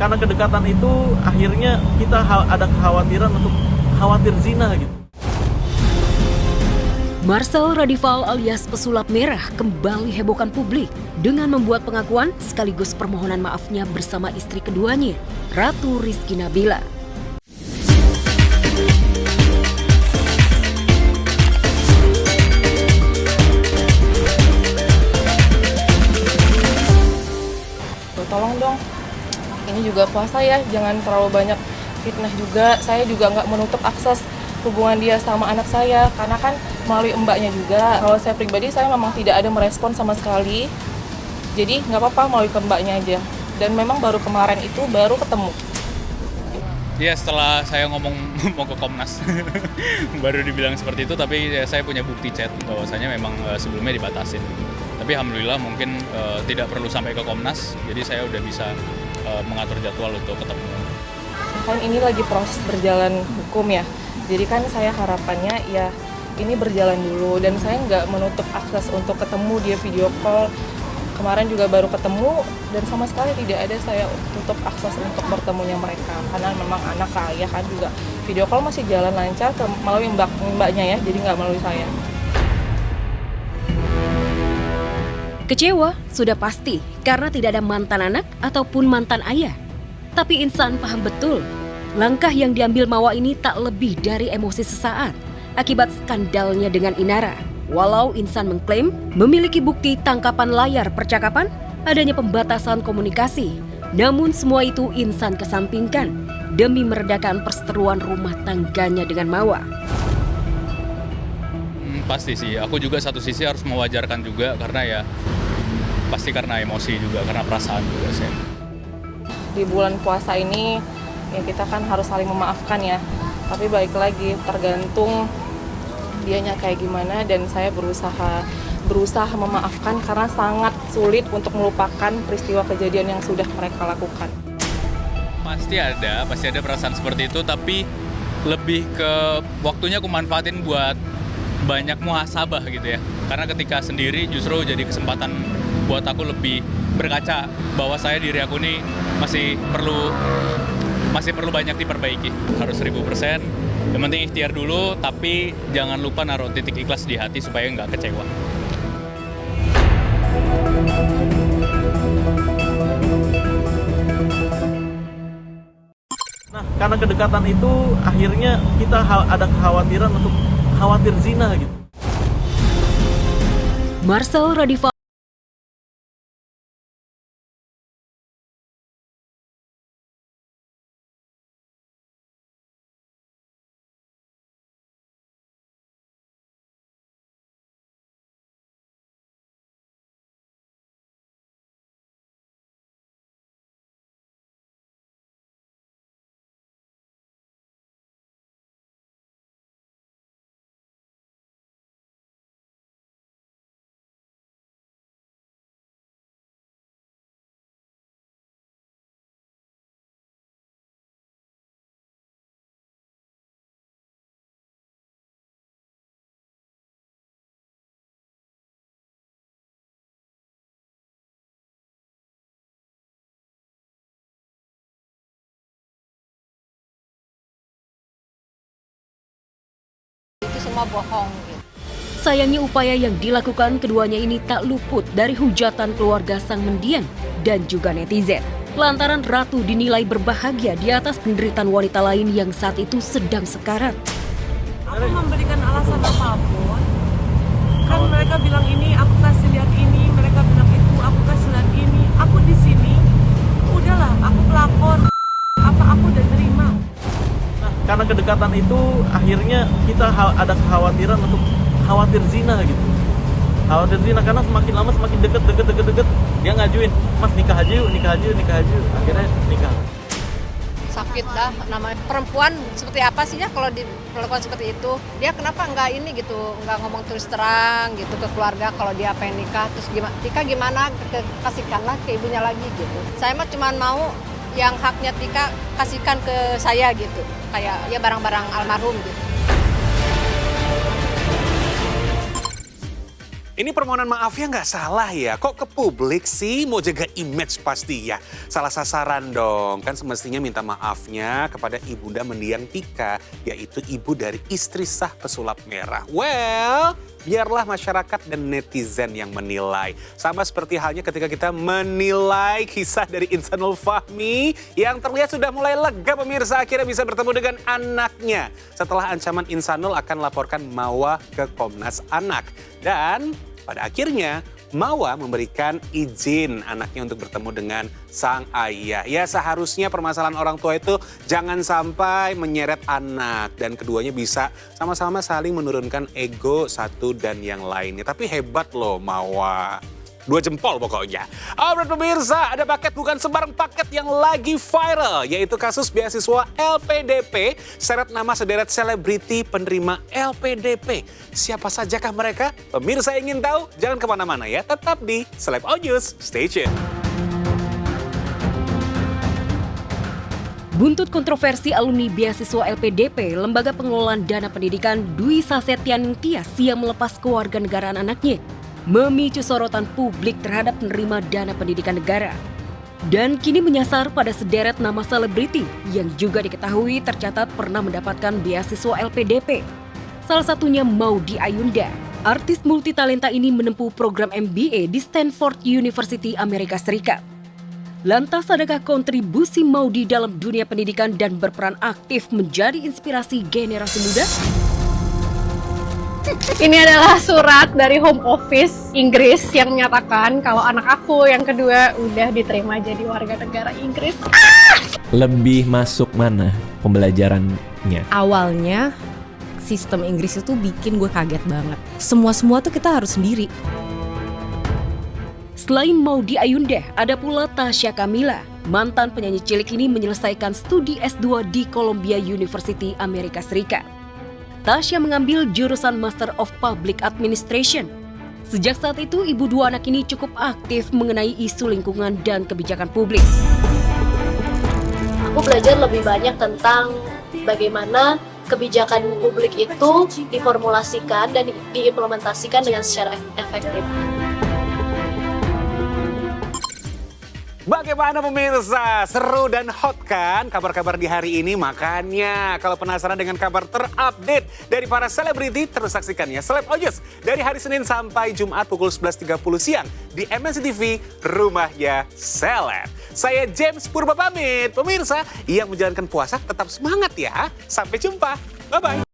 karena kedekatan itu akhirnya kita ada kekhawatiran untuk khawatir zina gitu. Marcel Radival alias pesulap merah kembali hebohkan publik dengan membuat pengakuan sekaligus permohonan maafnya bersama istri keduanya, Ratu Rizky Nabila. Tolong dong, ini juga puasa ya, jangan terlalu banyak fitnah juga. Saya juga nggak menutup akses hubungan dia sama anak saya, karena kan melalui mbaknya juga. Kalau saya pribadi, saya memang tidak ada merespon sama sekali. Jadi nggak apa-apa melalui ke mbaknya aja. Dan memang baru kemarin itu baru ketemu. Ya setelah saya ngomong mau ke Komnas, baru dibilang seperti itu, tapi ya, saya punya bukti chat bahwasanya memang sebelumnya dibatasin. Tapi alhamdulillah mungkin tidak perlu sampai ke Komnas, jadi saya udah bisa mengatur jadwal untuk ketemu. Kan ini lagi proses berjalan hukum ya, jadi kan saya harapannya ya ini berjalan dulu, dan saya nggak menutup akses untuk ketemu dia video call. Kemarin juga baru ketemu, dan sama sekali tidak ada saya tutup akses untuk bertemunya mereka, karena memang anak ayah kan juga video call masih jalan lancar melalui mbaknya ya, jadi nggak melalui saya. Kecewa sudah pasti karena tidak ada mantan anak ataupun mantan ayah. Tapi Insan paham betul, langkah yang diambil Mawa ini tak lebih dari emosi sesaat akibat skandalnya dengan Inara. Walau Insan mengklaim memiliki bukti tangkapan layar percakapan, adanya pembatasan komunikasi. Namun semua itu Insan kesampingkan demi meredakan perseteruan rumah tangganya dengan Mawa. Pasti sih, aku juga satu sisi harus mewajarkan juga karena ya pasti karena emosi juga, karena perasaan juga saya. Di bulan puasa ini ya kita kan harus saling memaafkan ya. Tapi balik lagi tergantung dianya kayak gimana, dan saya berusaha memaafkan karena sangat sulit untuk melupakan peristiwa kejadian yang sudah mereka lakukan. Pasti ada perasaan seperti itu, tapi lebih ke waktunya aku manfaatin buat banyak muhasabah gitu ya. Karena ketika sendiri justru jadi kesempatan buat aku lebih berkaca bahwa diri aku ini masih perlu banyak diperbaiki. Harus 1000%. Yang penting ikhtiar dulu, tapi jangan lupa naruh titik ikhlas di hati supaya nggak kecewa. Nah, karena kedekatan itu akhirnya kita ada kekhawatiran untuk khawatir zina gitu. Marcel Radival itu semua bohong gitu. Sayangnya upaya yang dilakukan keduanya ini tak luput dari hujatan keluarga sang mendiang dan juga netizen. Lantaran Ratu dinilai berbahagia di atas penderitaan wanita lain yang saat itu sedang sekarat. Aku memberikan alasan apapun, kan mereka bilang ini, aku kasih lihat ini, mereka bilang itu, aku kasih lihat ini, aku di sini, udahlah, aku pelakor, apa aku udah terima. Nah, karena kedekatan itu akhirnya kita ada kekhawatiran untuk khawatir zina gitu. Khawatir zina karena semakin lama semakin deket, dia ngajuin, mas nikah aja yuk, akhirnya nikah. Sakit dah, namanya perempuan seperti apa sih ya kalau diperlakukan seperti itu. Dia kenapa nggak ini gitu, nggak ngomong terus terang gitu ke keluarga kalau dia pengen nikah. Terus gimana, kasihkanlah ke ibunya lagi gitu. Saya mah cuma mau yang haknya Tika kasihkan ke saya gitu, kayak ya barang-barang almarhum gitu. Ini permohonan maafnya nggak salah ya. Kok ke publik sih? Mau jaga image pasti ya. Salah sasaran dong. Kan semestinya minta maafnya kepada ibunda mendiang Tika. Yaitu ibu dari istri sah pesulap merah. Well, biarlah masyarakat dan netizen yang menilai. Sama seperti halnya ketika kita menilai kisah dari Insanul Fahmi yang terlihat sudah mulai lega pemirsa, akhirnya bisa bertemu dengan anaknya. Setelah ancaman Insanul akan laporkan Mawa ke Komnas Anak. Dan pada akhirnya Mawa memberikan izin anaknya untuk bertemu dengan sang ayah. Ya seharusnya permasalahan orang tua itu jangan sampai menyeret anak. Dan keduanya bisa sama-sama saling menurunkan ego satu dan yang lainnya. Tapi hebat loh Mawa. 2 jempol pokoknya. Alright pemirsa, ada paket bukan sembarang paket yang lagi viral. Yaitu kasus beasiswa LPDP, seret nama sederet selebriti penerima LPDP. Siapa sajakah mereka? Pemirsa ingin tahu? Jangan kemana-mana ya, tetap di Celeb On News. Stay tune. Buntut kontroversi alumni beasiswa LPDP, Lembaga Pengelolaan Dana Pendidikan Dwi Sasetyan Tias yang melepas kewarganegaraan anaknya, memicu sorotan publik terhadap penerima dana pendidikan negara. Dan kini menyasar pada sederet nama selebriti yang juga diketahui tercatat pernah mendapatkan beasiswa LPDP. Salah satunya Maudy Ayunda. Artis multitalenta ini menempuh program MBA di Stanford University, Amerika Serikat. Lantas adakah kontribusi Maudy dalam dunia pendidikan dan berperan aktif menjadi inspirasi generasi muda? Ini adalah surat dari Home Office Inggris yang menyatakan kalau anak aku yang kedua udah diterima jadi warga negara Inggris. Lebih masuk mana pembelajarannya? Awalnya sistem Inggris itu bikin gue kaget banget. Semua tuh kita harus sendiri. Selain Maudy Ayunda, ada pula Tasya Kamila. Mantan penyanyi cilik ini menyelesaikan studi S2 di Columbia University, Amerika Serikat. Tasya mengambil jurusan Master of Public Administration. Sejak saat itu, ibu dua anak ini cukup aktif mengenai isu lingkungan dan kebijakan publik. Aku belajar lebih banyak tentang bagaimana kebijakan publik itu diformulasikan dan diimplementasikan dengan secara efektif. Bagaimana pemirsa? Seru dan hot kan kabar-kabar di hari ini? Makanya kalau penasaran dengan kabar terupdate dari para selebriti, terus saksikan ya Celeb On News dari hari Senin sampai Jumat pukul 11.30 siang di MNC TV, rumahnya Celeb. Saya James Purba pamit. Pemirsa yang menjalankan puasa tetap semangat ya. Sampai jumpa. Bye-bye.